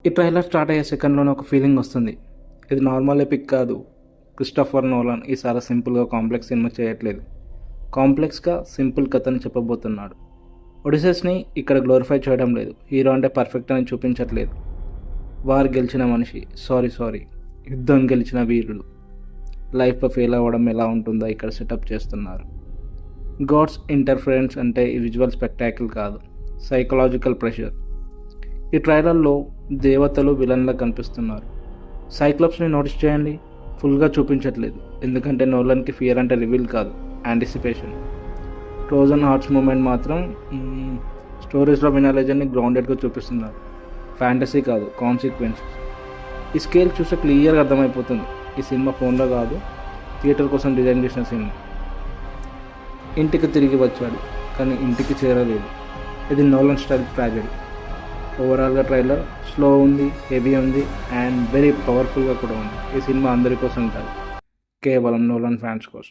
ఈ trailer start అయ్యే సెకండ్లోనే ఒక ఫీలింగ్ వస్తుంది. ఇది నార్మల్ ఎపిక్ కాదు. క్రిస్టోఫర్ నోలాన్ ఈసారి సింపుల్గా కాంప్లెక్స్ సినిమా చేయట్లేదు. కాంప్లెక్స్గా సింపుల్ కథని చెప్పబోతున్నాడు. ఒడిసెస్ని ఇక్కడ గ్లోరిఫై చేయడం లేదు. హీరో అంటే పర్ఫెక్ట్ అని చూపించట్లేదు. వార్ గెలిచిన మనిషి, సారీ యుద్ధం గెలిచిన వీరుడు లైఫ్లో ఫెయిల్ అవ్వడం ఎలా ఉంటుందో ఇక్కడ సెటప్ చేస్తున్నారు. గాడ్స్ ఇంటర్ఫరెన్స్ అంటే ఈ విజువల్ స్పెక్టాకిల్ కాదు, సైకలాజికల్ ప్రెషర్. ఈ ట్రైలర్లో దేవతలు విలన్లా కనిపిస్తున్నారు. సైక్లోప్స్ని నోటీస్ చేయండి, ఫుల్గా చూపించట్లేదు. ఎందుకంటే నోలన్కి ఫియర్ అంటే రివీల్ కాదు, యాంటిసిపేషన్. ట్రోజన్ హార్ట్స్ మూమెంట్ మాత్రం స్టోరీస్లో వినాలజన్ని గ్రౌండెడ్గా చూపిస్తున్నారు. ఫ్యాంటసీ కాదు, కాన్సిక్వెన్సెస్. ఈ స్కేల్ చూస్తే క్లియర్గా అర్థమైపోతుంది. ఈ సినిమా ఫోన్లో కాదు, థియేటర్ కోసం డిజైన్ చేసిన సినిమా. ఇంటికి తిరిగి వచ్చాడు కానీ ఇంటికి చేరలేదు. ఇది నోలన్ స్టైల్ ట్రాజెడీ. ఓవరాల్గా ట్రైలర్ స్లో ఉంది, హెవీ ఉంది అండ్ వెరీ పవర్ఫుల్గా కూడా ఉంది. ఈ సినిమా అందరి కోసం కాదు, కేవలం నోలన్ ఫ్యాన్స్ కోసం.